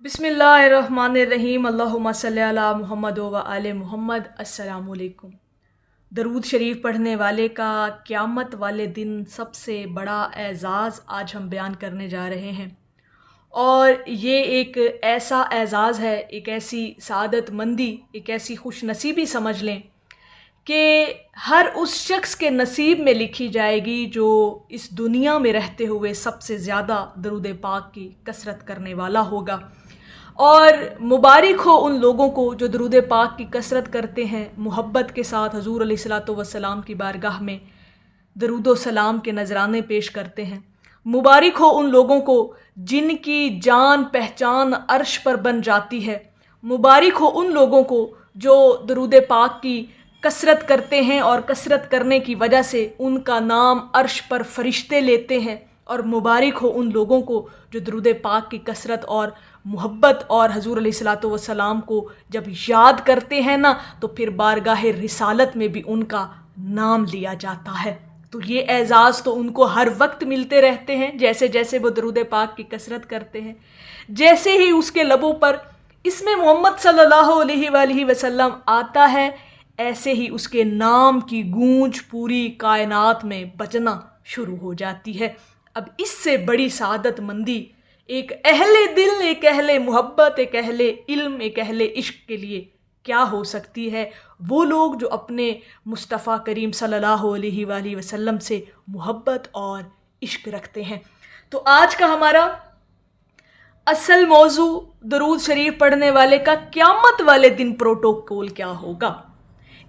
बिस्मिल्लाहिर्रहमानिर्रहीम अल्लाहुम्मा सल्ली अला मुहम्मद व आले मुहम्मद। अस्सलामु अलैकुम। दरूद शरीफ पढ़ने वाले का क़यामत वाले दिन सबसे बड़ा एज़ाज़ आज हम बयान करने जा रहे हैं। और ये एक ऐसा एज़ाज़ है, एक ऐसी सआदत मंदी, एक ऐसी खुश नसीबी समझ लें कि हर उस शख्स के नसीब में लिखी जाएगी जो इस दुनिया में रहते हुए सबसे ज़्यादा दरूद पाक की कसरत करने वाला होगा। और मुबारक हो उन लोगों को जो दरूद पाक की कसरत करते हैं, मुहब्बत के साथ हजूर अलैहिस्सलातु वस्सलाम की बारगाह में दरूद सलाम के नजराने पेश करते हैं। मुबारक हो उन लोगों को जिनकी जान पहचान अर्श पर बन जाती है। मुबारक हो उन लोगों को जो दरूद पाक की कसरत करते हैं और कसरत करने की वजह से उनका नाम अर्श पर फरिश्ते लेते हैं। और मुबारक हो उन लोगों को जो दरूद पाक की कसरत और मुहब्बत और हजूर अलैहिस्सलातु वस्सलाम को जब याद करते हैं ना, तो फिर बारगाह रिसालत में भी उनका नाम लिया जाता है। तो ये एज़ाज़ तो उनको हर वक्त मिलते रहते हैं, जैसे जैसे वो दरूद पाक की कसरत करते हैं। जैसे ही उसके लबों पर इसमें मोहम्मद सल्लल्लाहु अलैहि वसल्लम आता है, ऐसे ही उसके नाम की गूंज पूरी कायनात में बजना शुरू हो जाती है। अब इससे बड़ी सआदत मंदी एक अहले दिल, एक अहले मुहब्बत, एक अहले इल्म, एक अहले इश्क के लिए क्या हो सकती है। वो लोग जो अपने मुस्तफ़ा करीम सल्लल्लाहु अलैहि वसल्लम से मुहब्बत और इश्क रखते हैं। तो आज का हमारा असल मौजू दरूद शरीफ पढ़ने वाले का क़यामत वाले दिन प्रोटोकॉल क्या होगा।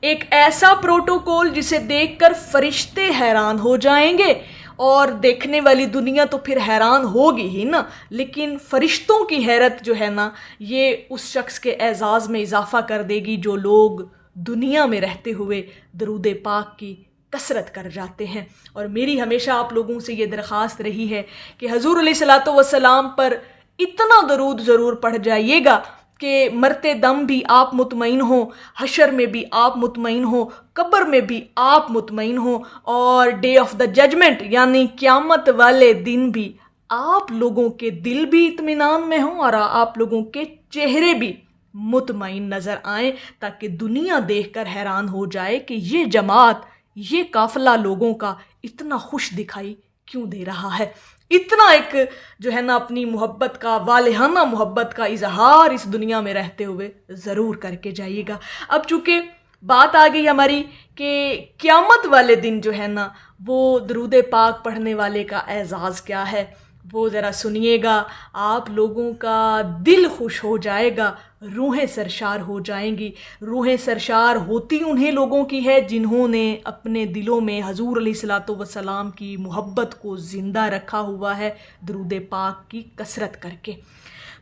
एक ऐसा प्रोटोकॉल जिसे देखकर फरिश्ते हैरान हो जाएंगे, और देखने वाली दुनिया तो फिर हैरान होगी ही ना, लेकिन फरिश्तों की हैरत जो है ना, ये उस शख्स के एज़ाज़ में इजाफ़ा कर देगी जो लोग दुनिया में रहते हुए दरूद पाक की कसरत कर जाते हैं। और मेरी हमेशा आप लोगों से ये दरख्वास्त रही है कि हजूर अलैहिस्सलातु वस्सलाम पर इतना दरूद ज़रूर पढ़ जाइएगा कि मरते दम भी आप मुतमईन हो, हशर में भी आप मुतमईन हो, कब्र में भी आप मुतमईन हो, और डे ऑफ द जजमेंट यानी क़यामत वाले दिन भी आप लोगों के दिल भी इत्मीनान में हों और आप लोगों के चेहरे भी मुतमईन नज़र आएँ, ताकि दुनिया देखकर हैरान हो जाए कि ये जमात, ये काफ़िला लोगों का इतना खुश दिखाई क्यों दे रहा है। इतना एक जो है ना अपनी मोहब्बत का, वालिहाना मोहब्बत का इजहार इस दुनिया में रहते हुए ज़रूर करके जाइएगा। अब चूँकि बात आ गई हमारी कि क़यामत वाले दिन जो है ना, वो दरूद पाक पढ़ने वाले का एज़ाज़ क्या है, वो ज़रा सुनिएगा। आप लोगों का दिल खुश हो जाएगा, रूहें सरशार हो जाएंगी। रूहें सरशार होती उन्हीं लोगों की है जिन्होंने अपने दिलों में हजूर अलैहिस्सलातु वस्सलाम की मोहब्बत को ज़िंदा रखा हुआ है दरूद पाक की कसरत करके।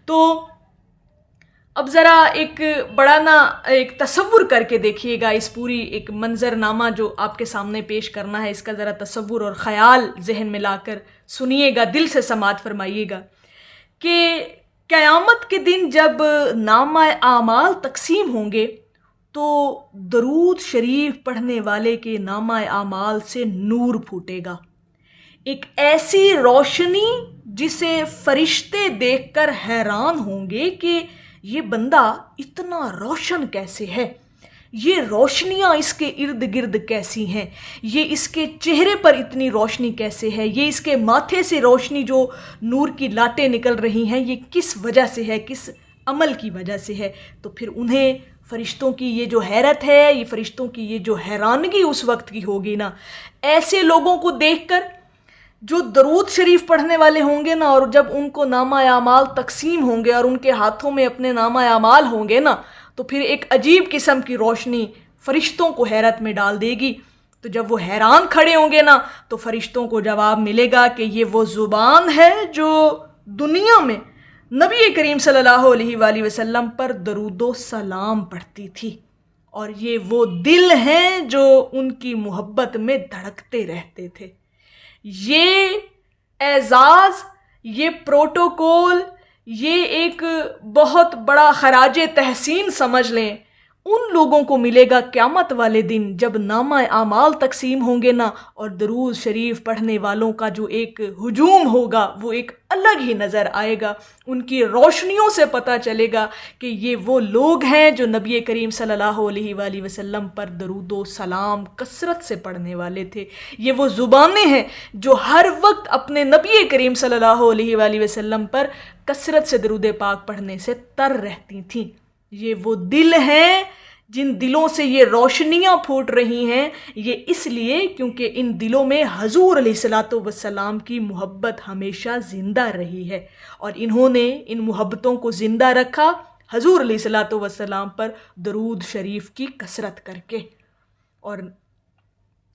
तो अब ज़रा एक बड़ा ना एक तसव्वुर करके देखिएगा, इस पूरी एक मंजरनामा जो आपके सामने पेश करना है, इसका ज़रा तसव्वुर और ख़याल जहन में लाकर सुनिएगा, दिल से समात फरमाइएगा कि क़यामत के दिन जब नामा आमाल तकसीम होंगे तो दरूद शरीफ पढ़ने वाले के नामा आमाल से नूर फूटेगा, एक ऐसी रोशनी जिसे फरिश्ते देखकर हैरान होंगे कि ये बंदा इतना रोशन कैसे है, ये रोशनियाँ इसके इर्द गिर्द कैसी हैं, ये इसके चेहरे पर इतनी रोशनी कैसे है, ये इसके माथे से रोशनी जो नूर की लाटें निकल रही हैं, ये किस वजह से है, किस अमल की वजह से है। तो फिर उन्हें फ़रिश्तों की ये जो हैरत है, ये फ़रिश्तों की ये जो हैरानगी उस वक्त की होगी ना, ऐसे लोगों को देखकर जो दरूद शरीफ पढ़ने वाले होंगे ना, और जब उनको नामा आमाल तकसीम होंगे और उनके हाथों में अपने नामा आमाल होंगे ना, तो फिर एक अजीब किस्म की रोशनी फ़रिश्तों को हैरत में डाल देगी। तो जब वो हैरान खड़े होंगे ना, तो फ़रिश्तों को जवाब मिलेगा कि ये वो ज़ुबान है जो दुनिया में नबी करीम सल्लल्लाहु अलैहि वसल्लम पर दरूदो सलाम पढ़ती थी, और ये वो दिल हैं जो उनकी मोहब्बत में धड़कते रहते थे। ये एज़ाज़, ये प्रोटोकॉल, ये एक बहुत बड़ा खराज तहसीन समझ लें उन लोगों को मिलेगा क़यामत वाले दिन जब नामा आमाल तकसीम होंगे ना, और दरूद शरीफ पढ़ने वालों का जो एक हुजूम होगा वो एक अलग ही नज़र आएगा। उनकी रोशनियों से पता चलेगा कि ये वो लोग हैं जो नबी करीम सल्लल्लाहु अलैहि वसल्लम पर दरूद व सलाम कसरत से पढ़ने वाले थे। ये वो ज़ुबानें हैं जो हर वक्त अपने नबी करीम सल्लल्लाहु अलैहि वसल्लम पर कसरत से दरूद पाक पढ़ने से तर रहती थीं। ये वो दिल हैं जिन दिलों से ये रोशनियाँ फूट रही हैं, ये इसलिए क्योंकि इन दिलों में हजूर अलैहिस्सलातु वस्सलाम की मोहब्बत हमेशा ज़िंदा रही है, और इन्होंने इन मोहब्बतों को ज़िंदा रखा हजूर अलैहिस्सलातु वस्सलाम पर दरूद शरीफ की कसरत करके। और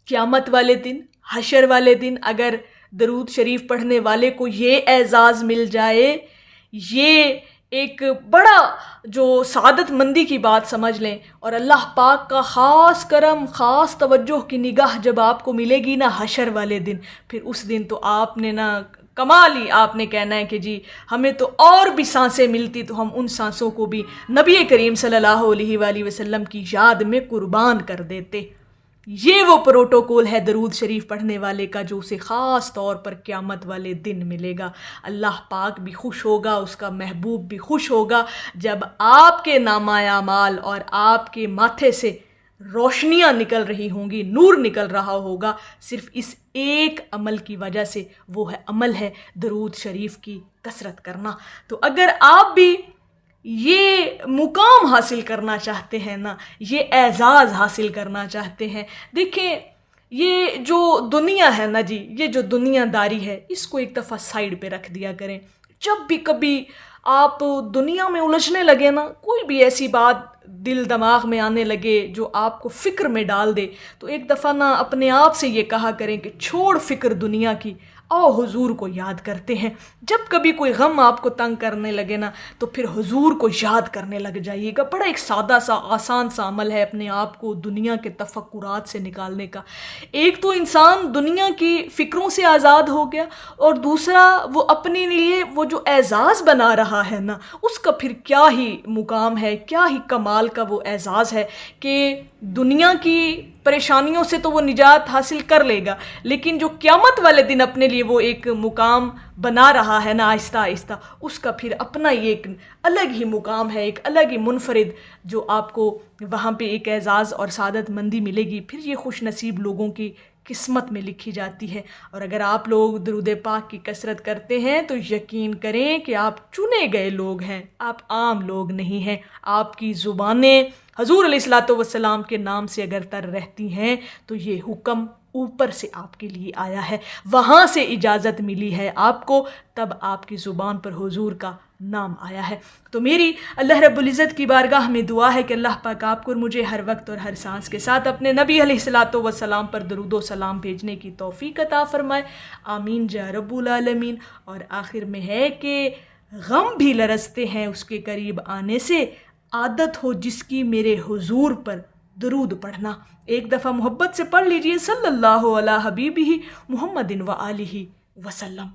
क़यामत वाले दिन, हशर वाले दिन अगर दरूद शरीफ पढ़ने वाले को ये एज़ाज़ मिल जाए, ये एक बड़ा जो सादत मंदी की बात समझ लें। और अल्लाह पाक का ख़ास करम, ख़ास तवज्जो की निगाह जब आपको मिलेगी ना हशर वाले दिन, फिर उस दिन तो आपने ना कमाल ही, आपने कहना है कि जी हमें तो और भी सांसें मिलती तो हम उन सांसों को भी नबी करीम सल्लल्लाहु अलैहि वसल्लम की याद में कुर्बान कर देते। ये वो प्रोटोकॉल है दरूद शरीफ पढ़ने वाले का जो उसे ख़ास तौर पर क़यामत वाले दिन मिलेगा। अल्लाह पाक भी खुश होगा, उसका महबूब भी खुश होगा जब आपके नामाए आमाल और आपके माथे से रोशनियाँ निकल रही होंगी, नूर निकल रहा होगा, सिर्फ़ इस एक अमल की वजह से। वो है अमल है दरूद शरीफ की कसरत करना। तो अगर आप भी ये मुकाम हासिल करना चाहते हैं ना, ये एज़ाज़ हासिल करना चाहते हैं, देखें ये जो दुनिया है ना जी, ये जो दुनियादारी है, इसको एक दफ़ा साइड पे रख दिया करें। जब भी कभी आप दुनिया में उलझने लगे ना, कोई भी ऐसी बात दिल दिमाग में आने लगे जो आपको फ़िक्र में डाल दे, तो एक दफ़ा ना अपने आप से ये कहा करें कि छोड़ फ़िक्र दुनिया की, आओ हुजूर को याद करते हैं। जब कभी कोई गम आपको तंग करने लगे ना, तो फिर हुजूर को याद करने लग जाइएगा। बड़ा एक सादा सा आसान सा अमल है अपने आप को दुनिया के तफक्कुरात से निकालने का। एक तो इंसान दुनिया की फ़िक्रों से आज़ाद हो गया, और दूसरा वो अपने लिए वो जो एज़ाज़ बना रहा है ना, उसका फिर क्या ही मुकाम है, क्या ही कमाल का वो एज़ाज़ है कि दुनिया की परेशानियों से तो वो निजात हासिल कर लेगा, लेकिन जो क़यामत वाले दिन अपने लिए वो एक मुकाम बना रहा है ना आहिस्ता आहिस्ता, उसका फिर अपना ये एक अलग ही मुकाम है, एक अलग ही मुनफरिद जो आपको वहाँ पे एक एज़ाज़ और सादत मंदी मिलेगी। फिर ये खुश नसीब लोगों की किस्मत में लिखी जाती है। और अगर आप लोग दरूद पाक की कसरत करते हैं तो यकीन करें कि आप चुने गए लोग हैं, आप आम लोग नहीं हैं। आपकी ज़ुबानें हजूर अलैहिस्सलातु वस्सलाम के नाम से अगर तर रहती हैं तो ये हुक्म ऊपर से आपके लिए आया है, वहाँ से इजाज़त मिली है आपको, तब आपकी ज़ुबान पर हुजूर का नाम आया है। तो मेरी अल्लाह रब्बुल इज़्ज़त की बारगाह में दुआ है कि अल्लाह पाक आपको और मुझे हर वक्त और हर सांस के साथ अपने नबी अलैहिस्सलातु वस्सलाम पर दरूद व सलाम भेजने की तौफ़ीक़ अता फ़रमाए। आमीन या रब्बुल आलमीन। और आखिर में है कि गम भी लरज़ते हैं उसके करीब आने से, आदत हो जिसकी मेरे हुजूर पर दरूद पढ़ना। एक दफ़ा मोहब्बत से पढ़ लीजिए सल्लल्लाहु अला हबीबिही मुहम्मदिन व आलिही वसल्लम।